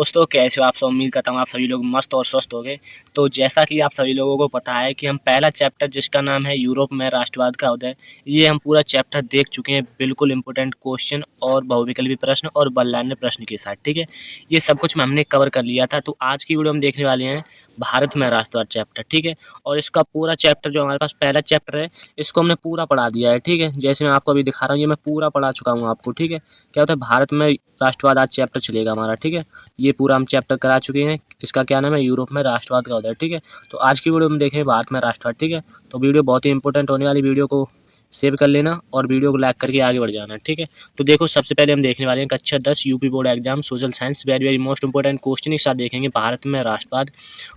दोस्तों कैसे हो आप सब। उम्मीद करता हूँ आप सभी लोग मस्त और स्वस्थ होंगे। तो जैसा कि आप सभी लोगों को पता है कि हम पहला चैप्टर जिसका नाम है यूरोप में राष्ट्रवाद का उदय, ये हम पूरा चैप्टर देख चुके हैं बिल्कुल इंपॉर्टेंट क्वेश्चन और बहुविकल्पी प्रश्न और बल्लान्य प्रश्न के साथ। ठीक है, ये सब कुछ हमने कवर कर लिया था। तो आज की वीडियो हम देखने वाले हैं भारत में राष्ट्रवाद चैप्टर। ठीक है, और इसका पूरा चैप्टर जो हमारे पास पहला चैप्टर है इसको हमने पूरा पढ़ा दिया है। ठीक है, जैसे मैं आपको अभी दिखा रहा हूँ ये मैं पूरा पढ़ा चुका हूँ आपको। ठीक है, क्या होता है भारत में राष्ट्रवाद आज चैप्टर चलेगा हमारा। ठीक है, ये पूरा हम चैप्टर करा चुके हैं। इसका क्या नाम है, यूरोप में राष्ट्रवाद का उदय। ठीक है, तो आज की वीडियो में देखें भारत में राष्ट्रवाद। ठीक है, तो वीडियो बहुत ही इंपॉर्टेंट होने वाली, वीडियो को सेव कर लेना और वीडियो को लाइक करके आगे बढ़ जाना। ठीक है, तो देखो सबसे पहले हम देखने वाले हैं कक्षा 10 UP board exam social science, very very most important question के साथ देखेंगे भारत में राष्ट्रवाद।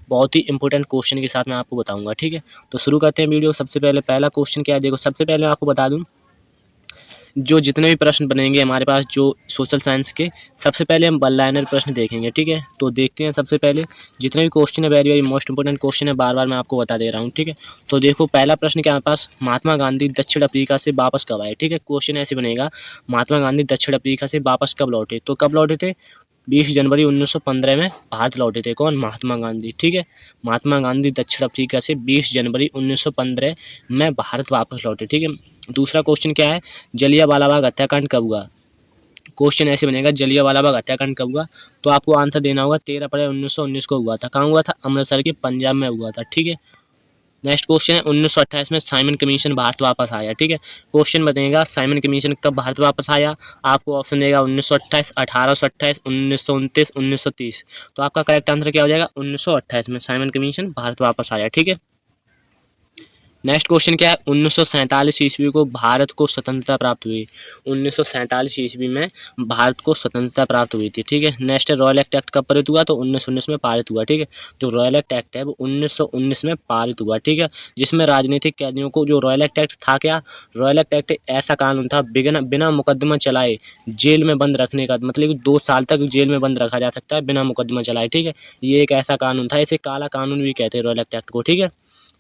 बहुत ही इंपॉर्टेंट क्वेश्चन के साथ मैं आपको बताऊंगा। ठीक है, तो शुरू करते हैं वीडियो। सबसे पहले पहला क्वेश्चन क्या है, देखो सबसे पहले मैं आपको बता दूं जो जितने भी प्रश्न बनेंगे हमारे पास जो सोशल साइंस के, सबसे पहले हम वन लाइनर प्रश्न देखेंगे। ठीक है, तो देखते हैं सबसे पहले जितने भी क्वेश्चन है, very very most important question है, बार बार मैं आपको बता दे रहा हूँ। ठीक है, तो देखो पहला प्रश्न क्या है हमारे पास, महात्मा गांधी दक्षिण अफ्रीका से वापस कब आए। ठीक है, क्वेश्चन ऐसे बनेगा, महात्मा गांधी दक्षिण अफ्रीका से वापस कब लौटे। तो कब लौटे थे, 20 जनवरी 1915 में भारत लौटे थे। कौन, महात्मा गांधी। ठीक है, महात्मा गांधी दक्षिण अफ्रीका से 20 जनवरी 1915 में भारत वापस लौटे। ठीक है, दूसरा क्वेश्चन क्या है, जलियांवाला बाग हत्याकांड कब हुआ। क्वेश्चन ऐसे बनेगा, जलियांवाला बाग हत्याकांड कब हुआ। तो आपको आंसर देना होगा 13 अप्रैल 1919 को हुआ था। कहाँ हुआ था, अमृतसर के पंजाब में हुआ था। ठीक है, नेक्स्ट क्वेश्चन है 1928 में साइमन कमीशन भारत वापस आया। ठीक है, क्वेश्चन बनेगा साइमन कमीशन कब भारत वापस आया। आपको ऑप्शन देगा 1928, 1828, 1929, 1930। तो आपका करेक्ट आंसर क्या हो जाएगा, 1928 में साइमन कमीशन भारत वापस आया। ठीक है, नेक्स्ट क्वेश्चन क्या है, 1947 ईस्वी को भारत को स्वतंत्रता प्राप्त हुई। 1947 ईस्वी में भारत को स्वतंत्रता प्राप्त हुई थी। ठीक है, नेक्स्ट है रॉयल एक्ट कब पारित हुआ, तो 1919 में पारित हुआ। ठीक है, जो रॉयल एक्ट है वो 1919 में पारित हुआ। ठीक है, जिसमें राजनीतिक कैदियों को, जो रॉयल एक्ट था क्या, रॉयल एक्ट ऐसा कानून था बिना बिना मुकदमा चलाए जेल में बंद रखने का, मतलब कि 2 साल तक जेल में बंद रखा जा सकता है बिना मुकदमा चलाए। ठीक है, ये एक ऐसा कानून था, इसे काला कानून भी कहते हैं रॉयल एक्ट को। ठीक है,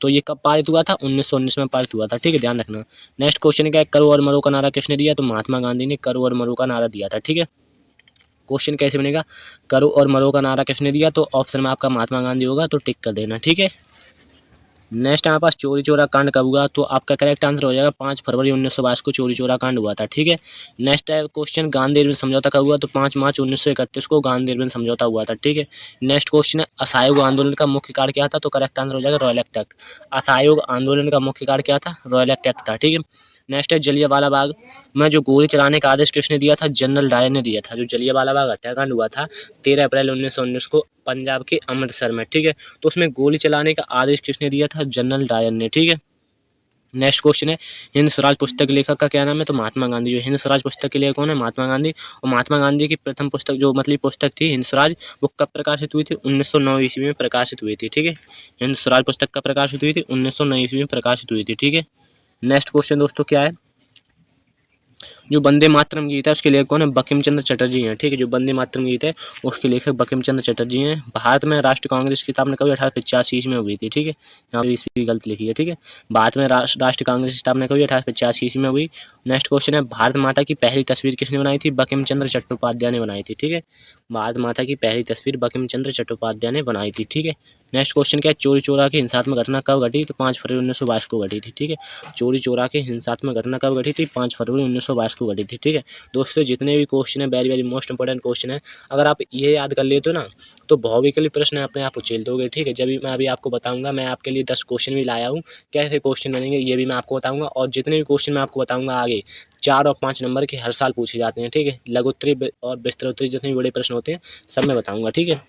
तो ये कब पारित हुआ था, 1919 में पारित हुआ था। ठीक है, ध्यान रखना। नेक्स्ट क्वेश्चन क्या है, करो और मरो का नारा किसने दिया, तो महात्मा गांधी ने करो और मरो का नारा दिया था। ठीक है, क्वेश्चन कैसे बनेगा, करो और मरो का नारा किसने दिया, तो ऑप्शन में आपका महात्मा गांधी होगा, तो टिक कर देना। ठीक है, नेक्स्ट हमारे पास चोरी चोरा कांड कब हुआ, तो आपका करेक्ट आंसर हो जाएगा 5 फरवरी 1922 को चोरी चोरा कांड हुआ था। ठीक है, नेक्स्ट है क्वेश्चन, गांधी इरविन समझौता कब हुआ, तो 5 मार्च 1931 को गांधी इरविन समझौता हुआ था। ठीक है, नेक्स्ट क्वेश्चन है असहयोग आंदोलन का मुख्य कारण क्या था, तो करेक्ट आंसर हो जाएगा रॉयल एक्ट। असहयोग आंदोलन का मुख्य कारण क्या था, रॉयल एक्ट था। ठीक है, नेक्स्ट है जलियांवाला बाग में जो गोली चलाने का आदेश किसने दिया था, जनरल डायर ने दिया था। जो जलियांवाला बाग हत्याकांड हुआ था 13 अप्रैल 1919 को पंजाब के अमृतसर में। ठीक है, तो उसमें गोली चलाने का आदेश किसने दिया था, जनरल डायर ने। ठीक है, नेक्स्ट क्वेश्चन है हिंद स्वराज पुस्तक के लेखक का क्या नाम है, तो महात्मा गांधी। जो हिंद स्वराज पुस्तक के लेखक कौन है, महात्मा गांधी। और महात्मा गांधी की प्रथम पुस्तक जो मतलब पुस्तक थी हिंद स्वराज, वो कब प्रकाशित हुई थी, 1909 ईस्वी में प्रकाशित हुई थी। ठीक है, हिंद स्वराज पुस्तक कब प्रकाशित हुई थी, 1909 ईस्वी में प्रकाशित हुई थी। ठीक है, नेक्स्ट क्वेश्चन दोस्तों क्या है, जो वंदे मातरम गीत है उसके लेखक कौन है, बंकिम चंद्र चटर्जी हैं। ठीक है, जो वंदे मातरम गीत है उसके लेखक बंकिम चंद्र चटर्जी हैं। भारत में राष्ट्रीय कांग्रेस की स्थापना कभी 1885 ईस्वी में हुई थी। ठीक है, यहाँ पे ईस्वी गलत लिखी है। ठीक है, भारत में राष्ट्रीय कांग्रेस की स्थापना कभी 1885 ईस्वी में हुई। नेक्स्ट क्वेश्चन है भारत माता की पहली तस्वीर किसने बनाई थी, बंकिम चंद्र चट्टोपाध्याय ने बनाई थी। ठीक है, भारत माता की पहली तस्वीर बंकिम चंद्र चट्टोपाध्याय ने बनाई थी। ठीक है, नेक्स्ट क्वेश्चन क्या है, चोरी चोरा की हिंसात्मक घटना कब घटी, तो 5 फरवरी 1922 को घटी थी। ठीक है, चोरी चोरा की हिंसात्मक घटना कब घटी थी, 5 फरवरी 1922 को घटी थी। ठीक है, दोस्तों जितने भी क्वेश्चन है very very most important question है, अगर आप ये याद कर लेते हो ना तो बहुविकल्पी प्रश्न अपने आप उछेल दोगे। ठीक है, जब भी मैं अभी आपको बताऊंगा, मैं आपके लिए 10 क्वेश्चन भी लाया हूँ, कैसे क्वेश्चन बनेंगे ये भी मैं आपको बताऊंगा। और जितने भी क्वेश्चन मैं आपको बताऊंगा आगे 4 और 5 नंबर के हर साल पूछे जाते हैं। ठीक है, लघुत्तरी और विस्तृतोत्तरी जितने भी बड़े प्रश्न होते हैं सब मैं बताऊंगा। ठीक है,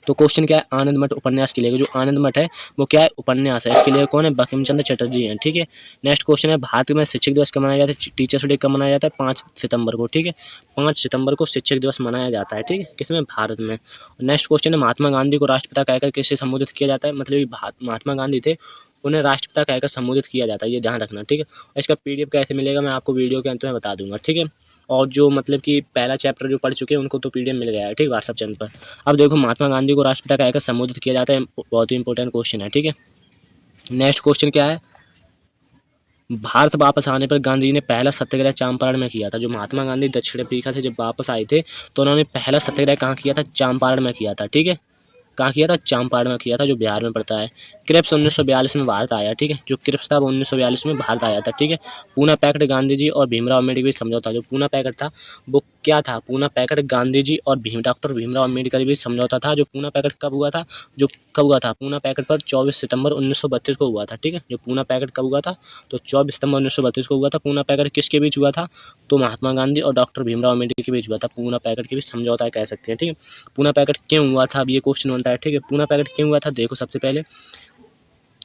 तो क्वेश्चन क्या है, आनंद मठ उपन्यास के लिए, जो आनंद मठ है वो क्या है, उपन्यास है। इसके लिए कौन है, बंकिम चंद्र चटर्जी हैं। ठीक है, नेक्स्ट क्वेश्चन है भारत में शिक्षक दिवस कब मनाया जाता है, टीचर्स डे कब मनाया जाता है, 5 सितंबर को। ठीक है, 5 सितंबर को शिक्षक दिवस मनाया जाता है। ठीक है, किसमें, भारत में। नेक्स्ट क्वेश्चन है महात्मा गांधी को राष्ट्रपिता कहकर किससे संबोधित किया जाता है, मतलब महात्मा गांधी थे उन्हें राष्ट्रपिता कहकर संबोधित किया जाता है, ये ध्यान रखना। ठीक है, इसका पीडीएफ कैसे मिलेगा मैं आपको वीडियो के अंत में बता दूंगा। ठीक है, और जो मतलब कि पहला चैप्टर जो पढ़ चुके हैं उनको तो पीडीएफ मिल गया है। ठीक, व्हाट्सएप चैनल पर। अब देखो महात्मा गांधी को राष्ट्रपिता कहकर संबोधित किया जाता है, बहुत ही इंपॉर्टेंट क्वेश्चन है। ठीक है, नेक्स्ट क्वेश्चन क्या है, भारत वापस आने पर गांधी जी ने पहला सत्याग्रह चंपारण में किया था। जो महात्मा गांधी दक्षिण अफ्रीका से जब वापस आए थे तो उन्होंने पहला सत्याग्रह कहाँ किया था? चंपारण में किया था। ठीक है, कहाँ किया था? चंपारण में किया था, जो बिहार में पड़ता है। क्रिप्स 1942 में भारत आया। ठीक है, जो क्रिप्स था वो 1942 में भारत आया था। ठीक है, पूना पैक्ट गांधी जी और भीमराव अम्बेडकर के बीच समझौता। जो पूना पैक्ट था वो क्या था? पूना पैक्ट गांधी जी और डॉक्टर भीमराव अम्बेडकर के बीच समझौता था। जो पूना पैक्ट कब हुआ था? जो कब हुआ था? पूना पैक्ट पर 24 सितंबर 1932 को हुआ था। ठीक है, जो पूना पैक्ट कब हुआ था? तो 24 सितंबर 1932 को हुआ था। पूना पैक्ट किसके बीच हुआ था? तो महात्मा गांधी और डॉक्टर भीमराव अम्बेडकर के बीच हुआ था। पूना पैक्ट के बीच समझौता कह सकते हैं। ठीक है, पूना पैक्ट क्यों हुआ था? अब ये क्वेश्चन बनता है। ठीक है, पूना पैक्ट क्यों हुआ था? देखो, सबसे पहले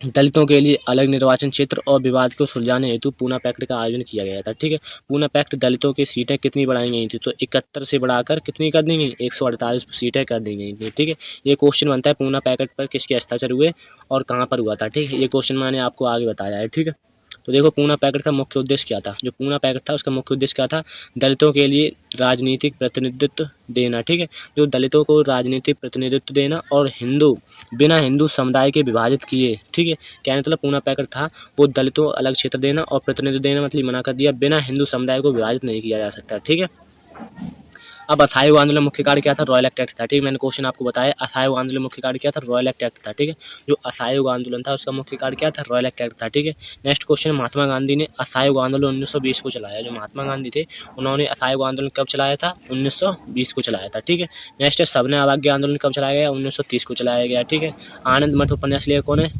दलितों के लिए अलग निर्वाचन क्षेत्र और विवाद को सुलझाने हेतु पूना पैक्ट का आयोजन किया गया था। ठीक है, पूना पैक्ट दलितों की सीटें कितनी बढ़ाई गई थी? तो 71 से बढ़ाकर कितनी कर दी गई? 148 सीटें कर दी गई थी। ठीक है, ये क्वेश्चन बनता है पूना पैक्ट पर किसके हस्ताक्षर हुए और कहाँ पर हुआ था। ठीक है, ये क्वेश्चन मैंने आपको आगे बताया है। ठीक है, तो देखो पूना पैक्ट का मुख्य उद्देश्य क्या था? जो पूना पैक्ट था उसका मुख्य उद्देश्य क्या था? दलितों के लिए राजनीतिक प्रतिनिधित्व देना। ठीक है, जो दलितों को राजनीतिक प्रतिनिधित्व देना और बिना हिंदू समुदाय के विभाजित किए। ठीक है, क्या मतलब पूना पैक्ट था? वो दलितों अलग क्षेत्र देना और प्रतिनिधित्व देना मतलब मना कर दिया, बिना हिंदू समुदाय को विभाजित नहीं किया जा सकता। ठीक है, अब असहयोग आंदोलन मुख्य कार्य क्या था? रॉयल एक्ट था। ठीक है, मैंने क्वेश्चन आपको बताया असहयोग आंदोलन मुख्य कार्य क्या था? रॉयल एक्ट था। ठीक है, जो असहयोग आंदोलन था उसका मुख्य कार्य क्या था? रॉयल एक्ट था। ठीक है, नेक्स्ट क्वेश्चन, महात्मा गांधी ने असहयोग आंदोलन 1920 को चलाया। जो महात्मा गांधी थे उन्होंने असहयोग आंदोलन कब चलाया था? 1920 को चलाया था। ठीक है, नेक्स्ट है सबने अवज्ञा आंदोलन कब चलाया गया? 1930 को चलाया गया। ठीक है, आनंद मठ उपन्यास लेखक कौन है?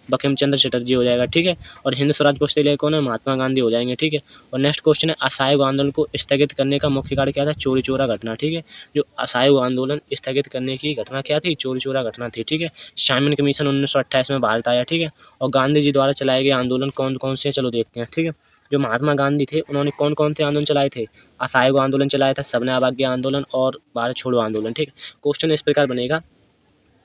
बंकिम चंद्र चटर्जी हो जाएगा। ठीक है, और हिंद स्वराज पुस्तक लेखक कौन है? महात्मा गांधी हो जाएंगे। ठीक है, और नेक्स्ट क्वेश्चन है असहयोग आंदोलन को स्थगित करने का मुख्य कार्य क्या था? चोरी चोरा घटना। ठीक है, जो असहयोग आंदोलन स्थगित करने की घटना क्या थी? चोरी चोरा घटना थी। ठीक है, साइमन कमीशन 1928 में भारत आया। ठीक है, और गांधी जी द्वारा चलाए गए आंदोलन कौन कौन से? चलो देखते हैं। ठीक है, जो महात्मा गांधी थे उन्होंने कौन कौन से आंदोलन चलाए थे? असहयोग आंदोलन चलाया था, सबने अवज्ञा आंदोलन और भारत छोड़ो आंदोलन। ठीक है, क्वेश्चन इस प्रकार बनेगा,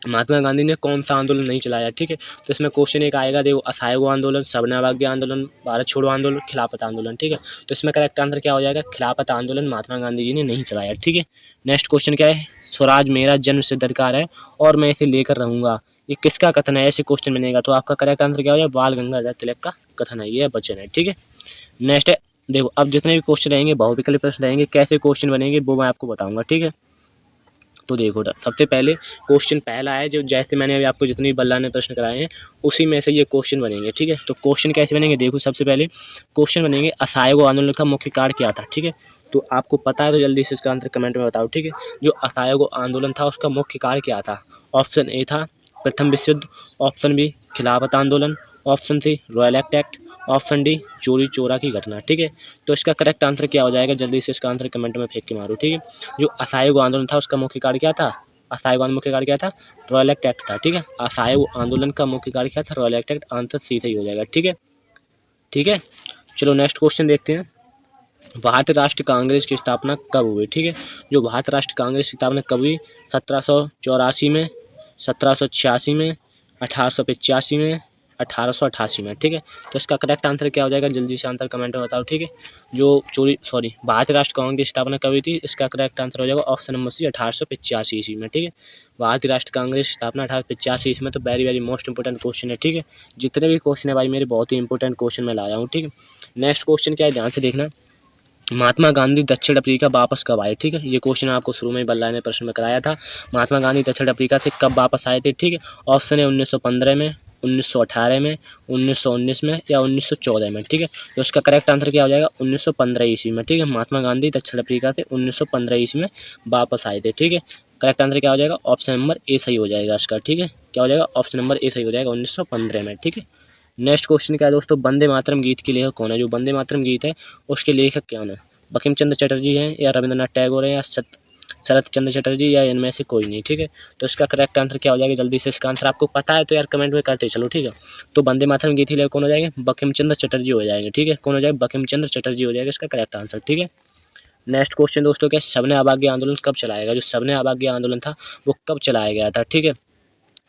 महात्मा गांधी ने कौन सा आंदोलन नहीं चलाया? ठीक है, तो इसमें क्वेश्चन एक आएगा, देखो असहयोग आंदोलन, सबने अवज्ञा आंदोलन, भारत छोड़ो आंदोलन, खिलाफत आंदोलन। ठीक है, तो इसमें करेक्ट आंसर क्या हो जाएगा? खिलाफत आंदोलन महात्मा गांधी जी ने नहीं चलाया। ठीक है, नेक्स्ट क्वेश्चन क्या है? स्वराज मेरा जन्म सिद्ध अधिकार है और मैं इसे लेकर रहूंगा, ये किसका कथन है? ऐसे क्वेश्चन बनेगा तो आपका करेक्ट आंसर क्या हो जाएगा? बाल गंगाधर तिलक का कथन है, ये वचन है। ठीक है, नेक्स्ट है, देखो अब जितने भी क्वेश्चन रहेंगे बहुविकल्पी प्रश्न रहेंगे, कैसे क्वेश्चन बनेंगे वो मैं आपको बताऊंगा। ठीक है, तो देखो सबसे पहले क्वेश्चन पहला है, जो जैसे मैंने अभी आपको जितनी बल्ला ने प्रश्न कराए हैं उसी में से ये क्वेश्चन बनेंगे। ठीक है, तो क्वेश्चन कैसे बनेंगे? देखो सबसे पहले क्वेश्चन बनेंगे असहयोग आंदोलन का मुख्य कार्य क्या था? ठीक है, तो आपको पता है तो जल्दी से इसका आंसर कमेंट में बताओ। ठीक है, जो असहयोग आंदोलन था उसका मुख्य कार्य क्या था? ऑप्शन ए था प्रथम विश्व युद्ध, ऑप्शन बी खिलाफत आंदोलन, option C Rowlatt Act, option D Chauri Chaura की घटना। ठीक है, तो इसका करेक्ट आंसर क्या हो जाएगा? जल्दी से इसका आंसर कमेंट में फेंक के मारो। ठीक है, जो असहयोग आंदोलन था उसका मुख्य कार्य क्या था? असहयोग आंदोलन मुख्य कार्य क्या था? रॉयल एक्ट था। ठीक है, असहयोग आंदोलन का मुख्य कार्य क्या था? Royal act. आंसर सी सही हो जाएगा। ठीक है, ठीक है, चलो नेक्स्ट क्वेश्चन देखते हैं, भारतीय राष्ट्रीय कांग्रेस की स्थापना कब हुई? ठीक है, जो भारतीय राष्ट्रीय कांग्रेस की स्थापना कब हुई? 1784 में, 1786 में, 1885 में, 1888 में। ठीक है, तो इसका करेक्ट आंसर क्या हो जाएगा? जल्दी से आंसर कमेंट में बताओ। ठीक है, जो भारतीय राष्ट्रीय कांग्रेस की स्थापना कब हुई थी? इसका करेक्ट आंसर हो जाएगा ऑप्शन नंबर सी 1885 ईस्वी में। ठीक है, भारतीय राष्ट्रीय कांग्रेस की स्थापना 1885 ईस्वी में। तो very very most important question है। ठीक है, जितने भी क्वेश्चन है भाई मेरे बहुत ही इंपॉर्टेंट क्वेश्चन मैं लाया हूँ। ठीक है, नेक्स्ट क्वेश्चन क्या है ध्यान से देखना, महात्मा गांधी दक्षिण अफ्रीका वापस कब आए? ठीक है, ये क्वेश्चन आपको शुरू में ही बल्ला ने प्रश्न में कराया था, महात्मा गांधी दक्षिण अफ्रीका से कब वापस आए थे? ठीक है, ऑप्शन है 1915 में, 1918 में, 1919 में या 1914 में। ठीक है, तो इसका करेक्ट आंसर क्या हो जाएगा? 1915 ईस्वी में। ठीक है, महात्मा गांधी दक्षिण अफ्रीका से 1915 ईस्वी में वापस आए थे। ठीक है, करेक्ट आंसर क्या हो जाएगा? ऑप्शन नंबर ए सही हो जाएगा इसका। ठीक है, क्या हो जाएगा? ऑप्शन नंबर ए सही हो जाएगा 1915 में। ठीक है, नेक्स्ट क्वेश्चन क्या है दोस्तों, वंदे मातरम गीत के लेखक कौन है? जो वंदे मातरम गीत है उसके लेखक कौन है? बंकिम चंद्र चटर्जी हैं या रविंद्रनाथ टैगोर हैं या शरत चंद्र चटर्जी या इनमें से कोई नहीं। ठीक है, तो इसका करेक्ट आंसर क्या हो जाएगा? जल्दी से इसका आंसर आपको पता है तो यार कमेंट में करते चलो। ठीक है, तो वंदे मातरम गीत के लेखक कौन हो जाएंगे? बंकिम चंद्र चटर्जी हो जाएंगे। ठीक है, कौन हो जाएगा? बंकिम चंद्र चटर्जी हो जाएगा इसका करेक्ट आंसर। ठीक है, नेक्स्ट क्वेश्चन दोस्तों क्या, सबने अवज्ञा आंदोलन कब चलाएगा? जो सबने अवज्ञा आंदोलन था वो कब चलाया गया था? ठीक है,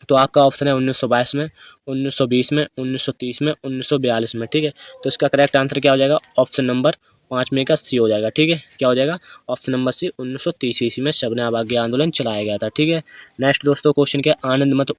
तो आपका ऑप्शन है 1922 में, 1920 में, 1930 में, 1942 में। ठीक है, तो इसका करेक्ट आंसर क्या हो जाएगा? ऑप्शन नंबर 5 में का सी हो जाएगा। ठीक है, क्या हो जाएगा? ऑप्शन नंबर सी 1930 ईस्वी में सबने अवज्ञा आंदोलन चलाया गया था। ठीक है, नेक्स्ट दोस्तों क्वेश्चन क्या, आनंद मत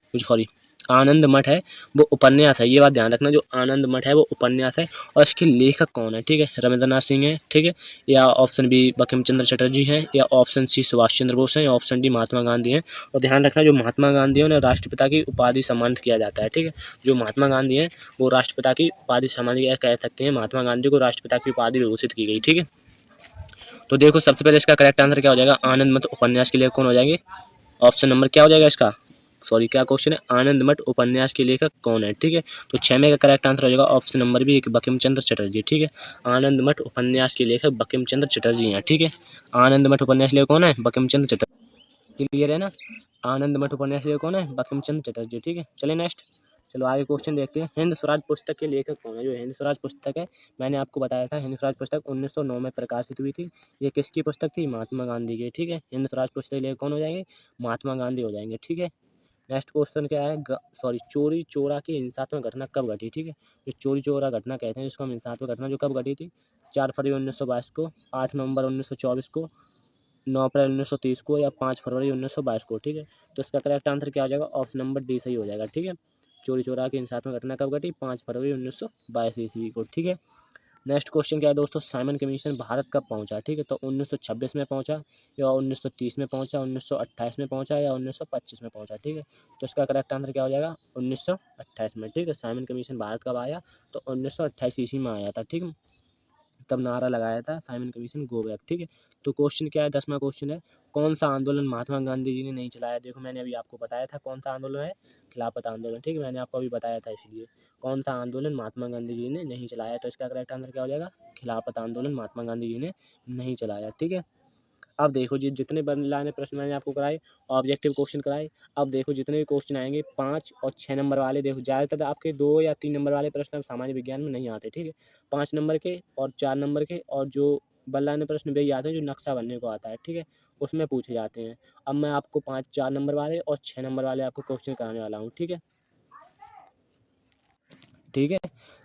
आनंद मठ है वो उपन्यास है, ये बात ध्यान रखना, जो आनंद मठ है वो उपन्यास है। और इसके लेखक कौन है, ठीक है, रविंद्रनाथ सिंह है, ठीक है, या ऑप्शन बी बंकिम चंद्र चटर्जी हैं, या ऑप्शन सी सुभाष चंद्र बोस हैं, या ऑप्शन डी महात्मा गांधी हैं। और ध्यान रखना, जो महात्मा गांधी है उन्हें राष्ट्रपिता की उपाधि सम्मानित किया जाता है, ठीक है, जो महात्मा गांधी हैं वो राष्ट्रपिता की उपाधि सम्मानित कह सकते हैं, महात्मा गांधी को राष्ट्रपिता की उपाधि विभूषित की गई, ठीक है। तो देखो सबसे पहले इसका करेक्ट आंसर क्या हो जाएगा, आनंद मठ उपन्यास के लेखक कौन हो जाएंगे, ऑप्शन नंबर क्या हो जाएगा इसका, सॉरी क्या क्वेश्चन है, आनंद मठ उपन्यास के लेखक कौन है, ठीक है। तो 6 में का करेक्ट आंसर हो जाएगा option number B Bankim Chandra Chatterjee, ठीक है। आनंद मठ उपन्यास के लेखक बंकिम चंद्र चटर्जी हैं, ठीक है। आनंद मठ उपन्यास के लेखक कौन है, बंकिम चंद्र चटर्जी, क्लियर है ना। आनंद मठ उपन्यास के लेखक कौन है, बंकिम चंद्र चटर्जी, ठीक है। चलिए नेक्स्ट, चलो आगे क्वेश्चन देखते हैं। हिंद स्वराज पुस्तक के लेखक कौन है, जो हिंद स्वराज पुस्तक है मैंने आपको बताया था, हिंद स्वराज पुस्तक 1909 में प्रकाशित हुई थी। ये किसकी पुस्तक थी, महात्मा गांधी की, ठीक है। हिंद स्वराज पुस्तक के लेखक कौन हो जाएंगे, महात्मा गांधी हो जाएंगे, ठीक है। नेक्स्ट क्वेश्चन क्या है, सॉरी चोरी चोरा की हिंसात्मक घटना कब घटी, ठीक है। जो चोरी चोरा घटना कहते हैं जिसको हम हिंसात्मक घटना, जो कब घटी थी, 4 फरवरी 1922 को, 8 नवंबर 1924 को, 9 अप्रैल 1930 को, या 5 फरवरी 1922 को, ठीक है। तो इसका करेक्ट आंसर क्या हो जाएगा, ऑप्शन नंबर डी सही हो जाएगा, ठीक है। चोरी चोरा की हिंसात्मक घटना कब घटी, 5 फरवरी 1922 ईस्वी को, ठीक है। नेक्स्ट क्वेश्चन क्या है दोस्तों, साइमन कमीशन भारत कब पहुंचा, ठीक है। तो 1926 में पहुंचा, या 1930 में पहुंचा, 1928 में पहुंचा, या 1925 में पहुंचा, ठीक है। तो इसका करेक्ट आंसर क्या हो जाएगा, 1928 में, ठीक है। साइमन कमीशन भारत कब आया, तो 1928 ईस्वी में आया था, ठीक है। तब नारा लगाया था साइमन कमीशन गो बैक, ठीक है। तो क्वेश्चन क्या है, 10वां क्वेश्चन है, कौन सा आंदोलन महात्मा गांधी जी ने नहीं चलाया। देखो मैंने अभी आपको बताया था कौन सा आंदोलन है, खिलाफत आंदोलन, ठीक है, मैंने आपको अभी बताया था, इसलिए कौन सा आंदोलन महात्मा गांधी जी ने नहीं चलाया। तो इसका करेक्ट आंसर क्या हो जाएगा, खिलाफत आंदोलन महात्मा गांधी जी ने नहीं चलाया, ठीक है। अब देखो जी, जितने लाने प्रश्न मैंने आपको कराए, ऑब्जेक्टिव क्वेश्चन कराए, अब देखो जितने भी क्वेश्चन आएंगे 5 और 6 नंबर वाले, देखो ज़्यादातर आपके 2 या 3 नंबर वाले प्रश्न सामान्य विज्ञान में नहीं आते, ठीक है। 5 नंबर के और 4 नंबर के, और जो बल्लाने प्रश्न वही आते हैं जो नक्शा बनने को आता है, ठीक है, उसमें पूछे जाते हैं। अब मैं आपको 5 4 नंबर वाले और 6 नंबर वाले आपको क्वेश्चन कराने वाला हूँ, ठीक है, ठीक है।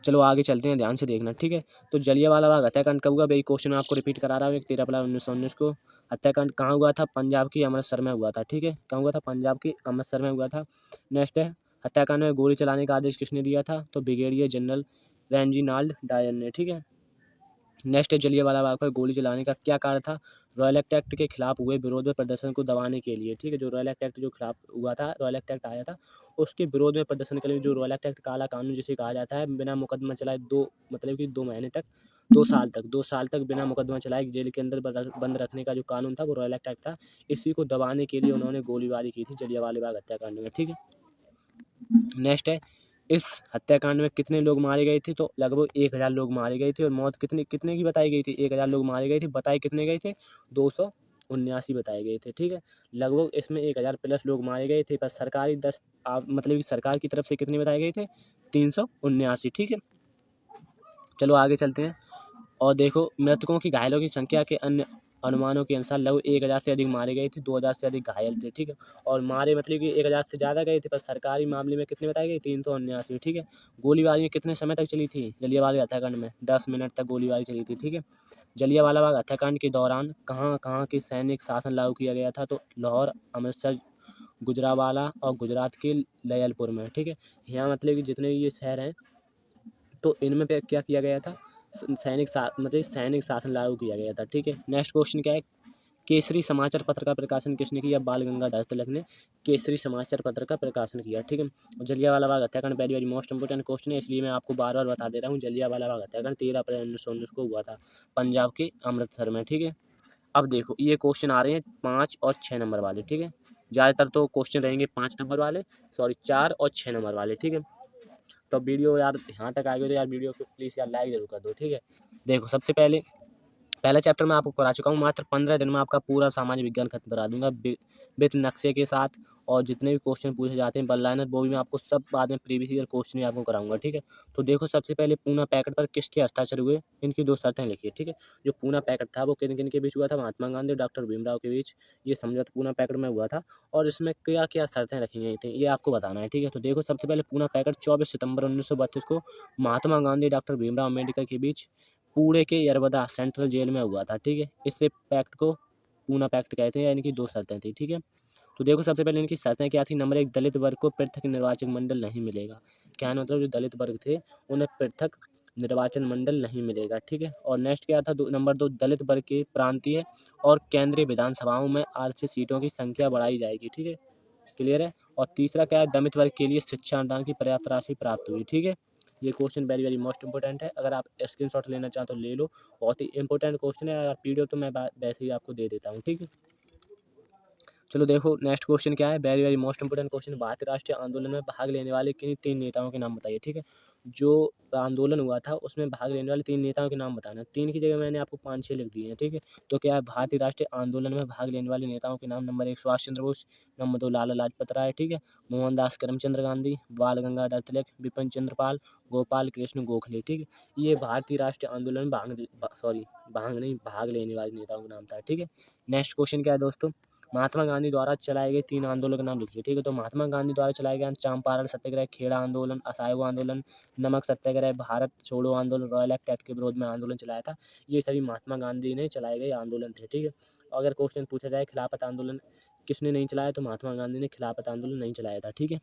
चलो आगे चलते हैं, ध्यान से देखना, ठीक है। तो जलियांवाला बाग हत्याकांड कब हुआ, भाई क्वेश्चन मैं आपको रिपीट करा रहा हूँ, 13 अप्रैल 1919 को। हत्याकांड कहाँ हुआ था, पंजाब की अमृतसर में हुआ था, ठीक है, कहाँ हुआ था, पंजाब की अमृतसर में हुआ था। नेक्स्ट है, हत्याकांड में गोली चलाने का आदेश किसने दिया था, तो ब्रिगेडियर जनरल रेजिनाल्ड डायर ने, ठीक है। नेक्स्ट है, जलियांवाला बाग पर गोली चलाने का क्या कारण था, रॉयल एक्ट के खिलाफ हुए विरोध में प्रदर्शन को दबाने के लिए, ठीक है। जो रॉयल एक्ट जो खिलाफ हुआ था, रॉयल एक्ट आया था, उसके विरोध में प्रदर्शन के लिए, जो रॉयल एक्ट काला कानून जिसे कहा जाता है, बिना मुकदमा चलाए 2 मतलब कि 2 महीने तक, 2 साल तक बिना मुकदमा चलाए जेल के अंदर बंद रखने का जो कानून था वो रॉयल एक्ट था। इसी को दबाने के लिए उन्होंने गोलीबारी की थी जलियांवाला बाग हत्याकांड में, ठीक है। नेक्स्ट है, इस हत्याकांड में कितने लोग मारे गए थे, तो लगभग 1000 लोग मारे गए थे। और मौत कितने कितने की बताई गई थी, 1000 लोग मारे गए थे, बताए कितने गए थे, 279 बताए गए थे, ठीक है। लगभग इसमें 1000 प्लस लोग मारे गए थे, पर सरकारी मतलब कि सरकार की तरफ से कितने बताए गए थे, 379, ठीक है। चलो आगे चलते हैं, और देखो मृतकों की घायलों की संख्या के अन्य अनुमानों के अनुसार लगभग 1000 से अधिक मारे गए थे, 2000 से अधिक घायल थे, ठीक है। और मारे मतलब कि 1000 से ज़्यादा गए थे, पर सरकारी मामले में कितने बताए गए, 379, ठीक है। गोलीबारी में कितने समय तक चली थी, जलियांवाला हत्याकांड में 10 मिनट तक गोलीबारी चली थी, ठीक है। जलियांवाला बाग हत्याकांड के दौरान कहाँ कहाँ के सैनिक शासन लागू किया गया था, तो लाहौर, अमृतसर, गुजरावाला और गुजरात के लयलपुर में, ठीक है। यहाँ मतलब कि जितने ये शहर हैं, तो इनमें पे क्या किया गया था, मतलब सैनिक शासन लागू किया गया था, ठीक है। नेक्स्ट क्वेश्चन क्या है, केसरी समाचार पत्र का प्रकाशन किसने किया, बाल गंगाधर तिलक ने केसरी समाचार पत्र का प्रकाशन किया, ठीक है। जलियांवाला बाग हत्याकांड very very most important question है, इसलिए मैं आपको बार बार बता दे रहा हूँ। जलियांवाला बाग हत्याकांड 13 अप्रैल 1919 को हुआ था, पंजाब के अमृतसर में, ठीक है। अब देखो ये क्वेश्चन आ रहे हैं 5 और 6 नंबर वाले, ठीक है। ज़्यादातर तो क्वेश्चन रहेंगे 5 नंबर वाले, सॉरी 4 और 6 नंबर वाले, ठीक है। तो वीडियो यार यहाँ तक आएगी तो यार वीडियो को प्लीज़ यार लाइक जरूर कर दो, ठीक है। देखो सबसे पहले पहला चैप्टर मैं आपको करा चुका हूँ, मात्र 15 दिन में आपका पूरा सामान्य विज्ञान खत्म करा दूंगा, विथ नक्शे के साथ। और जितने भी क्वेश्चन पूछे जाते हैं वन लाइनर, वो भी मैं आपको सब बाद में प्रीवियस ईयर क्वेश्चन भी आपको कराऊंगा, ठीक है। तो देखो सबसे पहले पूना पैकेट पर किसके हस्ताक्षर हुए, इनकी 2 शर्तें लिखिए, ठीक है। जो पूना पैकेट था वो किन किन के बीच हुआ था, महात्मा गांधी और डॉक्टर भीमराव के बीच ये समझौता पूना पैकेट में हुआ था। और इसमें क्या क्या शर्तें रखी गई थी ये आपको बताना है, ठीक है। तो देखो सबसे पहले पूना पैकेट 24 सितंबर 1932 को महात्मा गांधी डॉक्टर भीमराव अम्बेडकर के बीच पुणे के यरबदा सेंट्रल जेल में हुआ था, ठीक है। इस पैक्ट को पूना पैक्ट कहते हैं, यानी कि 2 शर्तें थी, ठीक है। तो देखो सबसे पहले इनकी शर्तें क्या थी। नंबर 1, दलित वर्ग को पृथक निर्वाचक मंडल नहीं मिलेगा। क्या मतलब जो दलित वर्ग थे उन्हें पृथक निर्वाचन मंडल नहीं मिलेगा, ठीक है। और नेक्स्ट क्या था, नंबर 2, दलित वर्ग के प्रांतीय और केंद्रीय विधानसभाओं में आरक्षित सीटों की संख्या बढ़ाई जाएगी, ठीक है, क्लियर है। और तीसरा क्या है, दलित वर्ग के लिए शिक्षा अनुदान की पर्याप्त राशि प्राप्त हुई, ठीक है। ये question very very most important है। अगर आप स्क्रीनशॉट लेना चाहो तो ले लो, बहुत ही इंपॉर्टेंट क्वेश्चन है। अगर पीडीएफ तो मैं वैसे ही आपको दे देता हूँ, ठीक है। चलो देखो नेक्स्ट क्वेश्चन क्या है, very very most important question. भारतीय राष्ट्रीय आंदोलन में भाग लेने वाले किन्हीं 3 नेताओं के नाम बताइए, ठीक है। जो आंदोलन हुआ था उसमें भाग लेने वाले 3 नेताओं के नाम बताना। 3 की जगह मैंने आपको 5-6 लिख दिए हैं, ठीक है। तो क्या है, भारतीय राष्ट्रीय आंदोलन में भाग लेने वाले नेताओं के नाम। नंबर 1, सुभाष चंद्र बोस। नंबर 2, लाला लाजपत राय, ठीक है। मोहनदास करमचंद गांधी, बाल गंगाधर तिलक, बिपिन चंद्र पाल, गोपाल कृष्ण गोखले, ठीक है। ये भारतीय राष्ट्रीय आंदोलन में भाग लेने वाले नेताओं का नाम था, ठीक है। नेक्स्ट क्वेश्चन क्या है दोस्तों, महात्मा गांधी द्वारा चलाए गए 3 आंदोलन का नाम लिखिए, ठीक है। तो महात्मा गांधी द्वारा चलाए गए चंपारण सत्याग्रह, खेड़ा आंदोलन, असहयोग आंदोलन, नमक सत्याग्रह, भारत छोड़ो आंदोलन, रॉयल एक्ट के विरोध में आंदोलन चलाया था। ये सभी महात्मा गांधी ने चलाए गए आंदोलन थे, ठीक है। अगर क्वेश्चन पूछा जाए खिलाफत आंदोलन किसने नहीं चलाया, तो महात्मा गांधी ने खिलाफत आंदोलन नहीं चलाया था, ठीक है।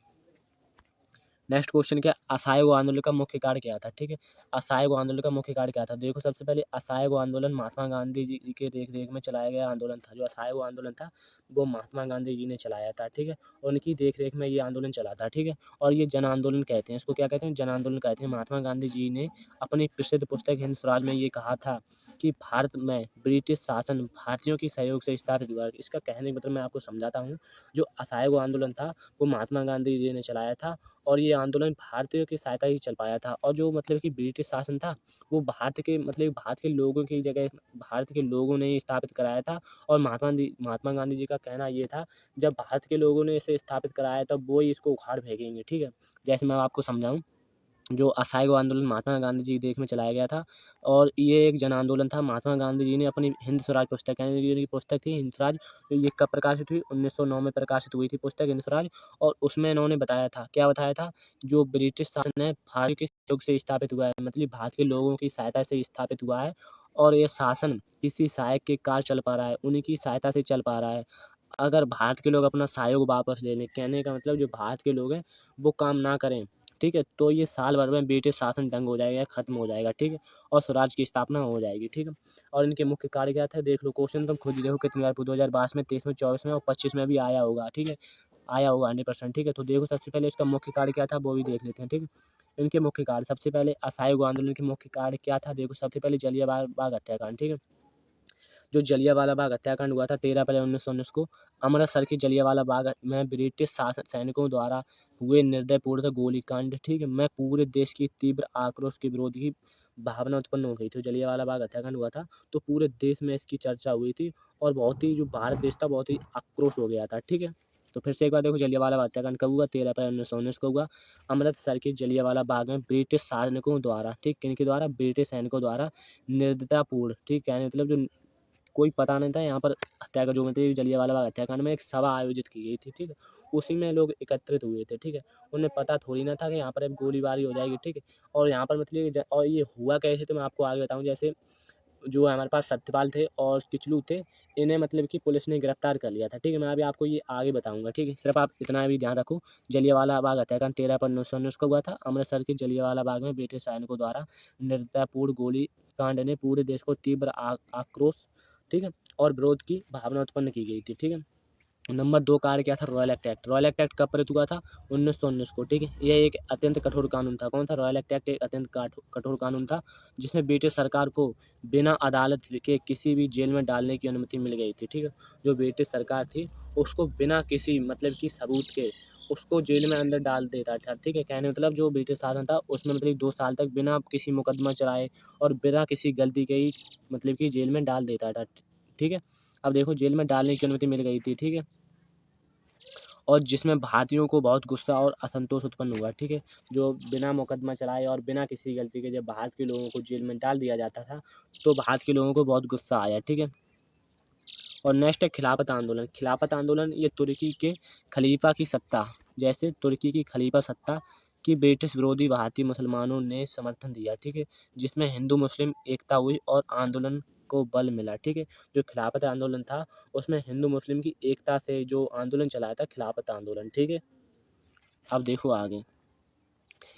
नेक्स्ट क्वेश्चन क्या, असहयोग आंदोलन का मुख्य कार्य क्या था, ठीक है। असहयोग आंदोलन का मुख्य कार्य क्या था, देखो सबसे पहले असहयोग आंदोलन महात्मा गांधी जी के देख रेख में चलाया गया आंदोलन था। जो असहयोग आंदोलन था वो महात्मा गांधी जी ने चलाया था, ठीक है। उनकी देख रेख में ये आंदोलन चला था, ठीक है। और ये जन आंदोलन कहते हैं, इसको क्या कहते हैं, जन आंदोलन कहते हैं। महात्मा गांधी जी ने अपनी प्रसिद्ध पुस्तक हिंद स्वराज में ये कहा था कि भारत में ब्रिटिश शासन भारतीयों के सहयोग से स्थापित हुआ। इसका कहने का मतलब मैं आपको समझाता हूँ। जो असहयोग आंदोलन था वो महात्मा गांधी जी ने चलाया था, और ये आंदोलन भारतीयों की सहायता ही चल पाया था। और जो मतलब कि ब्रिटिश शासन था वो भारत के लोगों की जगह भारत के लोगों ने ही स्थापित कराया था। और महात्मा गांधी जी का कहना ये था, जब भारत के लोगों ने इसे स्थापित कराया तब वो ही इसको उखाड़ फेंकेंगे, ठीक है। जैसे मैं आपको समझाऊं, जो असहयोग आंदोलन महात्मा गांधी जी की देख में चलाया गया था, और ये एक जन आंदोलन था। महात्मा गांधी जी ने अपनी हिंद स्वराज पुस्तक, यानी कि उनकी पुस्तक थी हिंद स्वराज, तो ये कब प्रकाशित हुई, 1909 में प्रकाशित हुई थी पुस्तक हिंद स्वराज। और उसमें इन्होंने बताया था, क्या बताया था, जो ब्रिटिश शासन है भारत के सहयोग से स्थापित हुआ है, मतलब भारत के लोगों की सहायता से स्थापित हुआ है। और ये शासन किसी सहायक के कार्य चल पा रहा है, उन्हीं की सहायता से चल पा रहा है। अगर भारत के लोग अपना सहयोग वापस ले लें, कहने का मतलब जो भारत के लोग हैं वो काम ना करें, ठीक है, तो ये साल भर में ब्रिटिश शासन दंग हो जाएगा, खत्म हो जाएगा, ठीक है। और स्वराज की स्थापना हो जाएगी, ठीक है। और इनके मुख्य कार्य क्या थे, देख लो क्वेश्चन तुम खुद ही देखो कितनी बार 2022 में, 23 में, 24 में और 25 में भी आया होगा, ठीक है। आया होगा 100%, ठीक है। तो देखो सबसे पहले इसका मुख्य कार्य क्या था वो भी देख लेते हैं, ठीक है। इनके मुख्य कार्य, सबसे पहले असहयोग आंदोलन के मुख्य कार्य क्या था, देखो सबसे पहले जलियांवाला बाग हत्याकांड, ठीक है। जो जलियांवाला बाग हत्याकांड हुआ था 13 अप्रैल 1919 को अमृतसर के जलियांवाला बाग में ब्रिटिश शासन सैनिकों द्वारा हुए निर्दयपूर्ण गोलीकांड, ठीक है, मैं पूरे देश की तीव्र आक्रोश के विरोध की भावना उत्पन्न हो गई थी। जलियांवाला बाग हत्याकांड हुआ था तो पूरे देश में इसकी चर्चा हुई थी, और बहुत ही जो भारत देश था बहुत ही आक्रोश हो गया था, ठीक है। तो फिर से एक बार देखो, जलियांवाला बाग हत्याकांड कब हुआ, 13 अप्रैल 1919 को हुआ अमृतसर के जलियांवाला बाग में ब्रिटिश सैनिकों द्वारा, ठीक, किनके द्वारा, ब्रिटिश सैनिकों द्वारा निर्दयतापूर्ण, ठीक, कहने मतलब जो कोई पता नहीं था यहाँ पर हत्या का, जो मतलब जलियांवाला बाग हत्याकांड में एक सभा आयोजित की गई थी, ठीक है। उसी में लोग एकत्रित हुए थे, ठीक है। उन्हें पता थोड़ी ना था कि यहाँ पर अब गोलीबारी हो जाएगी, ठीक है। और यहाँ पर मतलब और ये हुआ कैसे, तो मैं आपको आगे बताऊँ। जैसे जो हमारे पास सत्यपाल थे और किचलू थे, इन्हें मतलब कि पुलिस ने गिरफ्तार कर लिया था, ठीक है। मैं अभी आपको ये आगे बताऊंगा, ठीक है। सिर्फ आप इतना भी ध्यान रखो, जलियांवाला बाग हत्याकांड 13 अप्रैल 1919 को हुआ था अमृतसर के जलियांवाला बाग में ब्रिटिश सैनिकों द्वारा निर्दयपूर्ण गोली कांड ने पूरे देश को तीव्र आक्रोश, ठीक है, और विरोध की भावना उत्पन्न की गई थी, ठीक है। नंबर 2 कार्य क्या था, रॉयल एक्ट। रॉयल एक्ट कब पारित हुआ था, 1919 को, ठीक है। यह एक अत्यंत कठोर कानून था। कौन सा, रॉयल एक्ट एक अत्यंत कठोर कानून था, जिसमें ब्रिटिश सरकार को बिना अदालत के किसी भी जेल में डालने की अनुमति मिल गई थी, ठीक है। जो ब्रिटिश सरकार थी उसको बिना किसी मतलब की सबूत के उसको जेल में अंदर डाल देता था, ठीक है। कहने मतलब जो ब्रिटिश शासन था उसमें मतलब 2 साल तक बिना किसी मुकदमा चलाए और बिना किसी गलती के ही मतलब कि जेल में डाल देता था, ठीक है। अब देखो जेल में डालने की अनुमति मिल गई थी, ठीक है। और जिसमें भारतीयों को बहुत गुस्सा और असंतोष उत्पन्न हुआ, ठीक है। जो बिना मुकदमा चलाए और बिना किसी गलती के जब भारत के लोगों को जेल में डाल दिया जाता था तो भारत के लोगों को बहुत गुस्सा आया, ठीक है। और नेक्स्ट है खिलाफत आंदोलन। खिलाफत आंदोलन ये तुर्की के खलीफा की सत्ता, जैसे तुर्की की खलीफा सत्ता की ब्रिटिश विरोधी भारतीय मुसलमानों ने समर्थन दिया, ठीक है। जिसमें हिंदू मुस्लिम एकता हुई और आंदोलन को बल मिला, ठीक है। जो खिलाफत आंदोलन था उसमें हिंदू मुस्लिम की एकता से जो आंदोलन चलाया था खिलाफत आंदोलन, ठीक है। अब देखो आगे,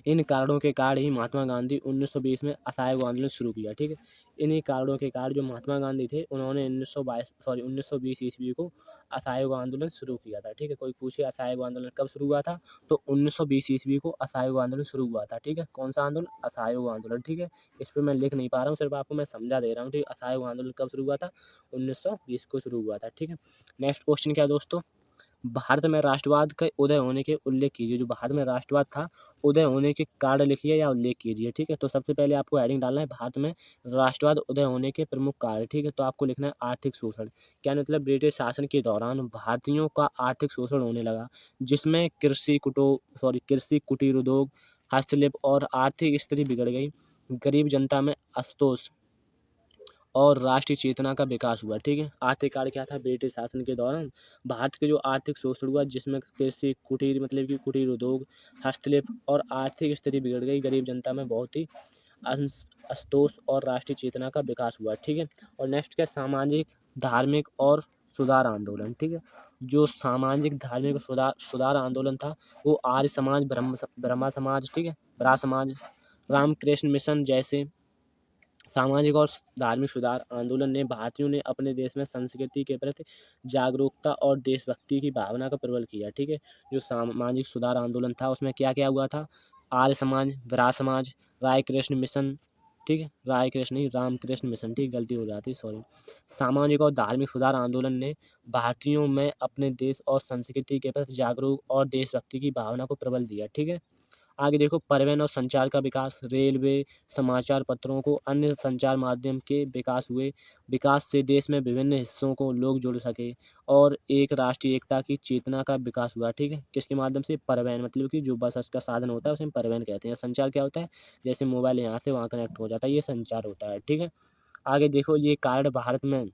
इन कारणों के कारण ही महात्मा गांधी 1920 में असहयोग आंदोलन शुरू किया, ठीक है। इन्हीं कारणों के कारण जो महात्मा गांधी थे उन्होंने 1920 ईस्वी को असहयोग आंदोलन शुरू किया था, ठीक है। कोई पूछे असहयोग आंदोलन कब शुरू हुआ था, तो 1920 ईस्वी को असहयोग आंदोलन शुरू हुआ था, ठीक है। कौन सा आंदोलन, असहयोग आंदोलन, ठीक है। इस पर मैं लिख नहीं पा रहा हूँ, सिर्फ आपको मैं समझा दे रहा हूँ, ठीक है। असहयोग आंदोलन कब शुरू हुआ था, 1920 को शुरू हुआ था, ठीक है। नेक्स्ट क्वेश्चन क्या है दोस्तों, भारत में राष्ट्रवाद के उदय होने के उल्लेख कीजिए। जो भारत में राष्ट्रवाद था उदय होने के कारण लिखिए या उल्लेख कीजिए, ठीक है। तो सबसे पहले आपको हेडिंग डालना है भारत में राष्ट्रवाद उदय होने के प्रमुख कार्य, ठीक है। तो आपको लिखना है आर्थिक शोषण। क्या मतलब, ब्रिटिश शासन के दौरान भारतीयों का आर्थिक शोषण होने लगा, जिसमें कृषि कुटीर उद्योग, हस्तशिल्प और आर्थिक स्थिति बिगड़ गई। गरीब जनता में असंतोष और राष्ट्रीय चेतना का विकास हुआ, ठीक है। आर्थिक कार्य क्या था, ब्रिटिश शासन के दौरान भारत के जो आर्थिक शोषण हुआ, जिसमें कृषि कुटीर मतलब कि कुटीर उद्योग, हस्तशिल्प और आर्थिक स्थिति बिगड़ गई। गरीब जनता में बहुत ही असंतोष और राष्ट्रीय चेतना का विकास हुआ, ठीक है। और नेक्स्ट क्या, सामाजिक धार्मिक और सुधार आंदोलन, ठीक है। जो सामाजिक धार्मिक सुधार आंदोलन था वो आर्य समाज, ब्रह्मा समाज, ठीक है, ब्रह्मा समाज, रामकृष्ण मिशन जैसे सामाजिक और धार्मिक सुधार आंदोलन ने भारतीयों ने अपने देश में संस्कृति के प्रति जागरूकता और देशभक्ति की भावना का प्रबल किया, ठीक है। जो सामाजिक सुधार आंदोलन था उसमें क्या क्या हुआ था, आर्य समाज, ब्रह्म समाज, राय कृष्ण मिशन, ठीक है, राय कृष्ण नहीं रामकृष्ण मिशन, ठीक, गलती हो जाती, सॉरी। सामाजिक और धार्मिक सुधार आंदोलन ने भारतीयों में अपने देश और संस्कृति के प्रति जागरूक और देशभक्ति की भावना को प्रबल दिया, ठीक है। आगे देखो, परिवहन और संचार का विकास, रेलवे, समाचार पत्रों को अन्य संचार माध्यम के विकास से देश में विभिन्न हिस्सों को लोग जुड़ सके और एक राष्ट्रीय एकता की चेतना का विकास हुआ, ठीक है। किसके माध्यम से, परिवहन मतलब कि जो बस का साधन होता है उसे हम परिवहन कहते हैं। संचार क्या होता है, जैसे मोबाइल यहाँ से वहाँ कनेक्ट हो जाता है, ये संचार होता है, ठीक है। आगे देखो, ये कारण भारत में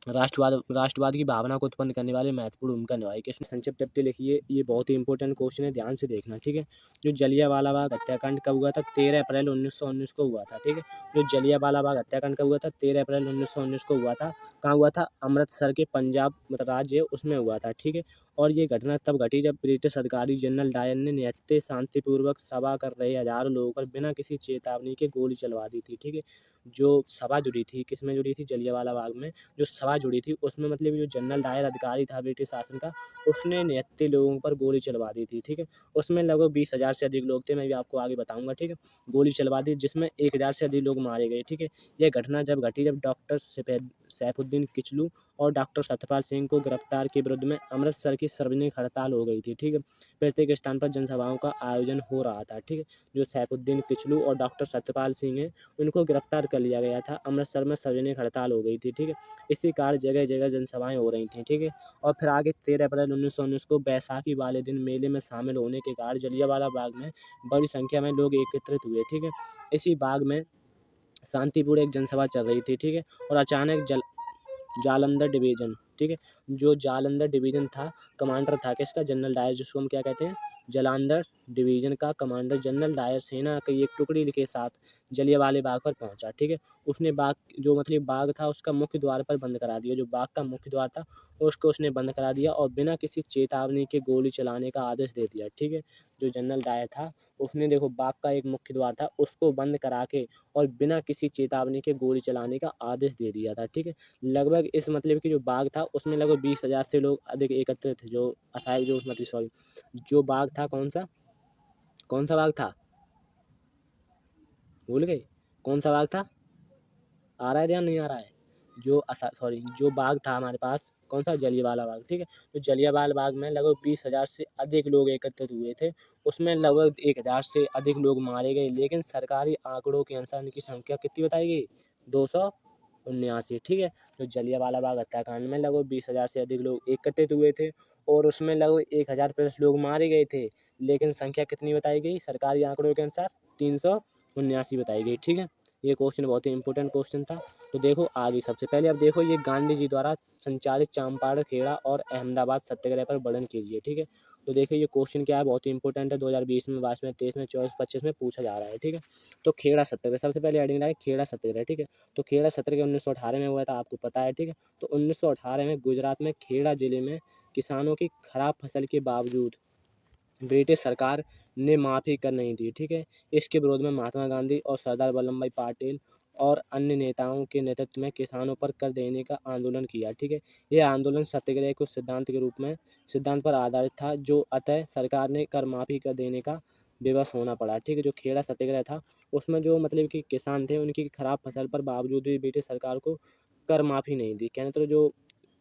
राष्ट्रवाद की भावना को उत्पन्न करने वाले महत्वपूर्ण भूमिका निभाई। किसने, संक्षिप्त टिप्पणी लिखिए, ये बहुत ही इंपॉर्टेंट क्वेश्चन है, ध्यान से देखना, ठीक है। जो जलियांवाला बाग हत्याकांड कब हुआ था, 13 अप्रैल 1919 को हुआ था, ठीक है। जो जलियांवाला बाग हत्याकांड कब हुआ था, 13 अप्रैल 1919 को हुआ था। कहाँ हुआ था, अमृतसर के पंजाब मतलब राज्य है उसमें हुआ था, ठीक है। और ये घटना तब घटी जब ब्रिटिश अधिकारी जनरल डायर ने निहत्थे शांतिपूर्वक सभा कर रहे हजारों लोगों पर बिना किसी चेतावनी के गोली चलवा दी थी, ठीक है। जो सभा जुड़ी थी, किसमें जुड़ी थी, जलियांवाला बाग में जो सभा जुड़ी थी उसमें मतलब जो जनरल डायर अधिकारी था ब्रिटिश शासन का, उसने निहत्थे लोगों पर गोली चलवा दी थी, ठीक है। उसमें लगभग 20,000 से अधिक लोग थे, मैं भी आपको आगे बताऊंगा, ठीक है। गोली चलवा दी जिसमें 1,000 से अधिक लोग मारे गए, ठीक है। यह घटना जब घटी जब डॉक्टर सैफुद्दीन किचलू और डॉक्टर सत्यपाल सिंह को गिरफ्तार के विरुद्ध में अमृतसर की सार्वजनिक हड़ताल हो गई थी, ठीक है। प्रत्येक स्थान पर जनसभाओं का आयोजन हो रहा था, ठीक है। जो सैफुद्दीन किचलू और डॉक्टर सत्यपाल सिंह है उनको गिरफ्तार कर लिया गया था, अमृतसर में सार्वजनिक हड़ताल हो गई थी, ठीक है। इसी कारण जगह जगह जनसभाएं हो रही थी, ठीक है। और फिर आगे 13 अप्रैल 1919 को बैसाखी वाले दिन मेले में शामिल होने के कारण जलियांवाला बाग में बड़ी संख्या में लोग एकत्रित हुए, ठीक है। इसी बाग में शांतिपूर्ण एक जनसभा चल रही थी, ठीक है। और अचानक जालंधर डिवीजन, ठीक है। जो जालंधर डिवीजन था, कमांडर था किसका, जनरल डायर, जिसको हम क्या कहते हैं, जालंधर डिवीजन का कमांडर जनरल डायर सेना की एक टुकड़ी के साथ जलियांवाले बाग पर पहुंचा, ठीक है। उसने बाग जो मतलब बाग था उसका मुख्य द्वार पर बंद करा दिया, जो बाग का मुख्य द्वार था उसको उसने बंद करा दिया और बिना किसी चेतावनी के गोली चलाने का आदेश दे दिया, ठीक है। जो जनरल डायर था उसने देखो बाग का एक मुख्य द्वार था उसको बंद करा के और बिना किसी चेतावनी के गोली चलाने का आदेश दे दिया था, ठीक है। लगभग इस मतलब कि जो बाग था उसमें लगभग 20,000 से लोग अधिक एकत्रित थे। जो असाई जो मतलब सॉरी जो बाग था, कौन सा बाग था, भूल गए, कौन सा बाग था, आ रहा है ध्यान, नहीं आ रहा है, जो बाग था हमारे पास कौन सा, जलियांवाला बाग, ठीक है। तो जलियांवाला बाग में लगभग 20,000 से अधिक लोग एकत्रित हुए थे, उसमें लगभग 1,000 से अधिक लोग मारे गए, लेकिन सरकारी आंकड़ों के अनुसार इनकी संख्या कितनी बताई गई, 279, ठीक है। तो जलियांवाला बाग हत्याकांड में लगभग 20,000 से अधिक लोग एकत्रित हुए थे और उसमें लगभग 1,000 प्लस लोग मारे गए थे, लेकिन संख्या कितनी बताई गई सरकारी आंकड़ों के अनुसार, 379 बताई गई, ठीक है। ये क्वेश्चन बहुत ही इंपॉर्टेंट क्वेश्चन था। तो देखो आगे, सबसे पहले अब देखो ये गांधी जी द्वारा संचालित चंपारण खेड़ा और अहमदाबाद सत्याग्रह पर वर्णन कीजिए, ठीक है। तो देखिए ये क्वेश्चन क्या है, बहुत ही इंपॉर्टेंट है, 2020 में, 22 में, 23 में, 24, 25 में पूछा जा रहा है, ठीक है। तो खेड़ा सत्याग्रह, सबसे पहले हेडिंग लगाए खेड़ा सत्याग्रह, ठीक है। तो खेड़ा सत्याग्रह 1918 में हुआ था, आपको पता है, ठीक है। तो 1918 में गुजरात में खेड़ा जिले में किसानों की खराब फसल के बावजूद ब्रिटिश सरकार ने माफ़ी कर नहीं दी, ठीक है। इसके विरोध में महात्मा गांधी और सरदार वल्लभ भाई पटेल और अन्य नेताओं के नेतृत्व में किसानों पर कर देने का आंदोलन किया, ठीक है। यह आंदोलन सत्याग्रह को सिद्धांत के रूप में सिद्धांत पर आधारित था, जो अतः सरकार ने कर माफ़ी कर देने का विवश होना पड़ा, ठीक है। जो खेड़ा सत्याग्रह था उसमें जो मतलब कि किसान थे उनकी खराब फसल पर बावजूद भी ब्रिटिश सरकार को कर माफ़ी नहीं दी। कहने तो जो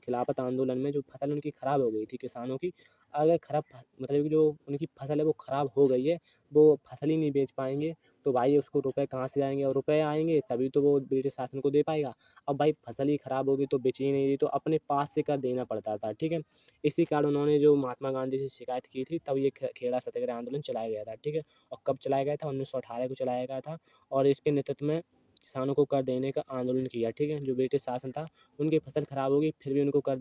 खिलाफत आंदोलन में जो फसल उनकी खराब हो गई थी किसानों की, अगर खराब मतलब कि जो उनकी फसल है वो खराब हो गई है, वो फसल ही नहीं बेच पाएंगे, तो भाई उसको रुपए कहाँ से आएंगे, और रुपए आएंगे तभी तो वो ब्रिटिश शासन को दे पाएगा। अब भाई फसल ही खराब होगी तो बेच ही नहीं रही, तो अपने पास से कर देना पड़ता था, ठीक है। इसी कारण उन्होंने जो महात्मा गांधी से शिकायत की थी, तब ये खेड़ा सत्याग्रह आंदोलन चलाया गया था, ठीक है। और कब चलाया गया था, 1918 को चलाया गया था, और इसके नेतृत्व में किसानों को कर देने का आंदोलन किया, ठीक है। जो ब्रिटिश शासन था उनकी फसल खराब होगी फिर भी उनको कर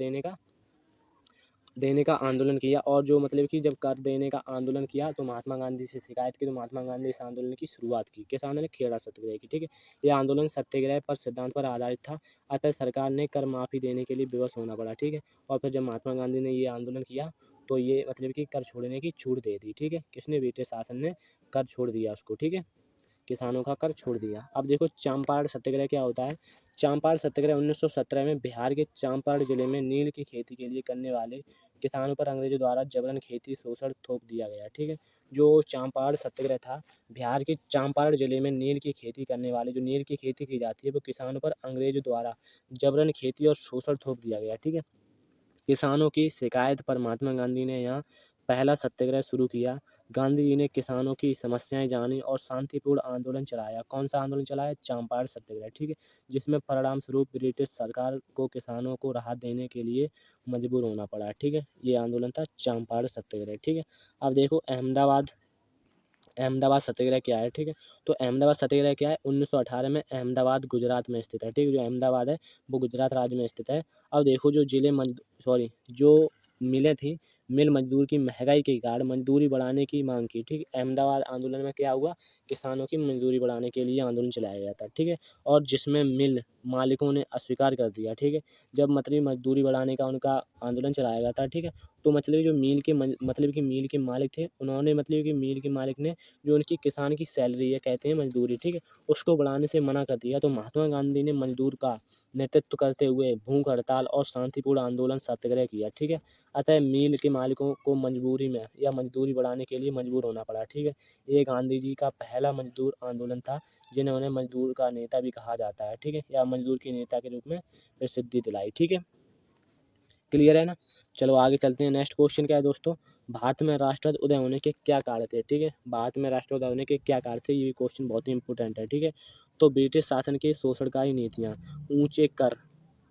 देने का आंदोलन किया, और जो मतलब कि जब कर देने का आंदोलन किया तो महात्मा गांधी से शिकायत की, तो महात्मा गांधी इस आंदोलन की शुरुआत की, किस आंदोलन, खेड़ा सत्याग्रह की, ठीक है। यह आंदोलन सत्याग्रह पर सिद्धांत पर आधारित था, अतः सरकार ने कर माफ़ी देने के लिए विवश होना पड़ा, ठीक है। और फिर जब महात्मा गांधी ने ये आंदोलन किया तो ये मतलब कि कर छोड़ने की छूट दे दी, ठीक है। किसने, ब्रिटिश शासन ने कर छोड़ दिया उसको, ठीक है, किसानों का कर छोड़ दिया। अब देखो चंपारण सत्याग्रह क्या होता है। चंपारण सत्याग्रह 1917 में बिहार के चंपारण जिले में नील की खेती के लिए करने वाले किसानों पर अंग्रेजों द्वारा जबरन खेती शोषण थोप दिया गया, ठीक है। जो चंपारण सत्याग्रह था, बिहार के चंपारण जिले में नील की खेती करने वाले, जो नील की खेती की जाती है वो किसानों पर अंग्रेजों द्वारा जबरन खेती और शोषण थोप दिया गया, ठीक है। किसानों की शिकायत पर महात्मा गांधी ने यहाँ पहला सत्याग्रह शुरू किया। गांधी जी ने किसानों की समस्याएं जानी और शांतिपूर्ण आंदोलन चलाया। कौन सा आंदोलन चलाया, चंपारण सत्याग्रह, ठीक है। जिसमें परिणाम स्वरूप ब्रिटिश सरकार को किसानों को राहत देने के लिए मजबूर होना पड़ा, ठीक है। ये आंदोलन था चंपारण सत्याग्रह, ठीक है। अब देखो अहमदाबाद अहमदाबाद सत्याग्रह क्या है, ठीक है। तो अहमदाबाद सत्याग्रह क्या है, 1918 में अहमदाबाद गुजरात में स्थित है, ठीक है। जो अहमदाबाद है वो गुजरात राज्य में स्थित है। अब देखो जो जो मिलें थी, मिल मजदूर की महंगाई के कारण मजदूरी बढ़ाने की मांग की, ठीक है। अहमदाबाद आंदोलन में क्या हुआ, किसानों की मजदूरी बढ़ाने के लिए आंदोलन चलाया गया था, ठीक है। और जिसमें मिल मालिकों ने अस्वीकार कर दिया, ठीक है। जब मतलब मजदूरी बढ़ाने का उनका आंदोलन चलाया गया था, ठीक है। तो मतलब जो मतलब कि मील के मालिक थे, उन्होंने मतलब कि मील के मालिक ने जो उनकी किसान की सैलरी है, कहते हैं मजदूरी, ठीक है, उसको बढ़ाने से मना कर दिया। तो महात्मा गांधी ने मजदूर का नेतृत्व करते हुए भूख हड़ताल और शांतिपूर्ण आंदोलन सत्याग्रह किया, ठीक है। अतः मील के मालिकों को मजबूरी में या मजदूरी बढ़ाने के लिए मजबूर होना पड़ा, ठीक है। ये गांधी जी का पहला मजदूर आंदोलन था, जिन्हें उन्हें मजदूर का नेता भी कहा जाता है, ठीक है, या मजदूर के नेता के रूप में प्रसिद्धि दिलाई, ठीक है। क्लियर है ना। चलो आगे चलते हैं। नेक्स्ट क्वेश्चन क्या है दोस्तों, भारत में राष्ट्रवाद उदय होने के क्या कारण थे, ठीक है। भारत में राष्ट्रवाद उदय होने के क्या कारण थे, ये क्वेश्चन बहुत ही इंपॉर्टेंट है, ठीक है। तो ब्रिटिश शासन की शोषणकारी नीतियाँ, ऊंचे कर,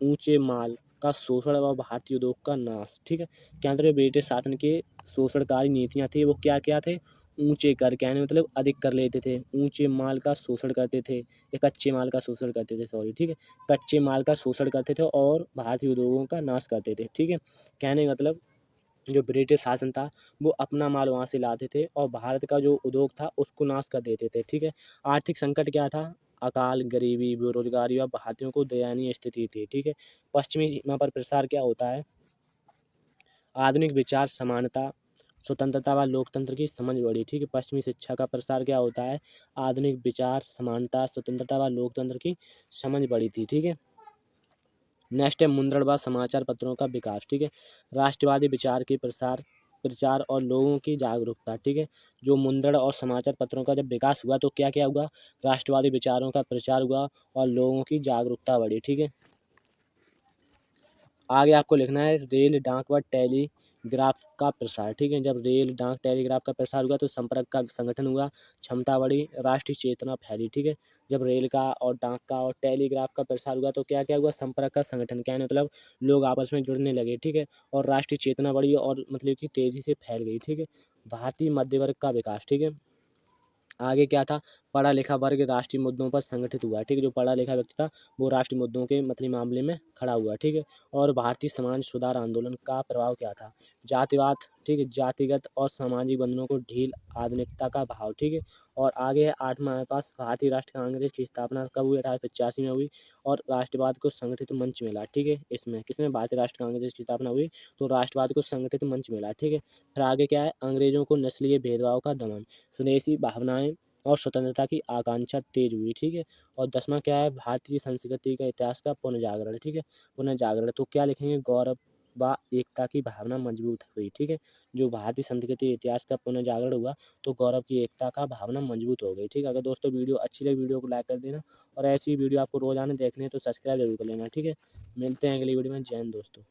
ऊंचे माल का शोषण व भारतीय उद्योग का नाश, ठीक है। क्या अंतर्गत ब्रिटिश शासन के शोषणकारी नीतियाँ थी, वो क्या क्या थे, ऊंचे कर, कहने मतलब अधिक कर लेते थे, ऊंचे माल का शोषण करते थे, या कच्चे माल का शोषण करते थे, सॉरी, ठीक है। कच्चे माल का शोषण करते थे और भारतीय उद्योगों का नाश करते थे, ठीक है। कहने का मतलब जो ब्रिटिश शासन था वो अपना माल वहाँ से लाते थे और भारत का जो उद्योग था उसको नाश कर देते थे, ठीक है। आर्थिक संकट क्या था, अकाल, गरीबी, बेरोजगारी और भारतीयों को दयनीय स्थिति थी, ठीक है। पश्चिमी सीमा पर प्रसार क्या होता है, आधुनिक विचार, समानता, स्वतंत्रता व लोकतंत्र की समझ बढ़ी, ठीक है। पश्चिमी शिक्षा का प्रसार क्या होता है, आधुनिक विचार, समानता, स्वतंत्रता व लोकतंत्र की समझ बढ़ी थी, ठीक है। नेक्स्ट है मुद्रण व समाचार पत्रों का विकास, ठीक है। राष्ट्रवादी विचार के प्रचार और लोगों की जागरूकता, ठीक है। जो मुद्रण और समाचार पत्रों का जब विकास हुआ तो क्या क्या हुआ, राष्ट्रवादी विचारों का प्रचार हुआ और लोगों की जागरूकता बढ़ी, ठीक है। आगे आपको लिखना है रेल, डाक व टेलीग्राफ का प्रसार, ठीक है। जब रेल, डाक, टेलीग्राफ का प्रसार हुआ तो संपर्क का संगठन हुआ, क्षमता बढ़ी, राष्ट्रीय चेतना फैली, ठीक है। जब रेल का और डाक का और टेलीग्राफ का प्रसार हुआ तो क्या क्या हुआ, संपर्क का संगठन, क्या है मतलब लोग आपस में जुड़ने लगे, ठीक है। और राष्ट्रीय चेतना बढ़ी और मतलब कि तेजी से फैल गई, ठीक है। भारतीय मध्य वर्ग का विकास, ठीक है। आगे क्या था, पढ़ा लिखा वर्ग राष्ट्रीय मुद्दों पर संगठित हुआ। ठीक है, जो पढ़ा लिखा व्यक्ति था वो राष्ट्रीय मुद्दों के मामले में खड़ा हुआ। ठीक है, और भारतीय समाज सुधार आंदोलन का प्रभाव क्या था? जातिवाद, ठीक है, जातिगत और सामाजिक बंधनों को ढील, आधुनिकता का भाव। ठीक है, और आगे है 8वां हमारे पास भारतीय राष्ट्रीय कांग्रेस की स्थापना कब हुई? 1885 में हुई, और राष्ट्रवाद को संगठित मंच मिला। ठीक है, इसमें किसमें? भारतीय राष्ट्रीय कांग्रेस की स्थापना हुई तो राष्ट्रवाद को संगठित मंच मिला। ठीक है, फिर आगे क्या है? अंग्रेजों को नस्लीय भेदभाव का दमन, स्वदेशी भावनाएं और स्वतंत्रता की आकांक्षा तेज हुई। ठीक है, और 10वां क्या है? भारतीय संस्कृति का इतिहास का पुनर्जागरण। ठीक है, पुनर्जागरण तो क्या लिखेंगे? गौरव व एकता की भावना मजबूत हुई। ठीक है, जो भारतीय संस्कृति इतिहास का पुनर्जागरण हुआ तो गौरव की एकता का भावना मजबूत हो गई। ठीक है, अगर दोस्तों वीडियो अच्छी लगी वीडियो को लाइक कर देना, और ऐसी वीडियो आपको रोजाना देखनी है तो सब्सक्राइब जरूर कर लेना। ठीक है, मिलते हैं अगली वीडियो में। जय हिंद दोस्तों।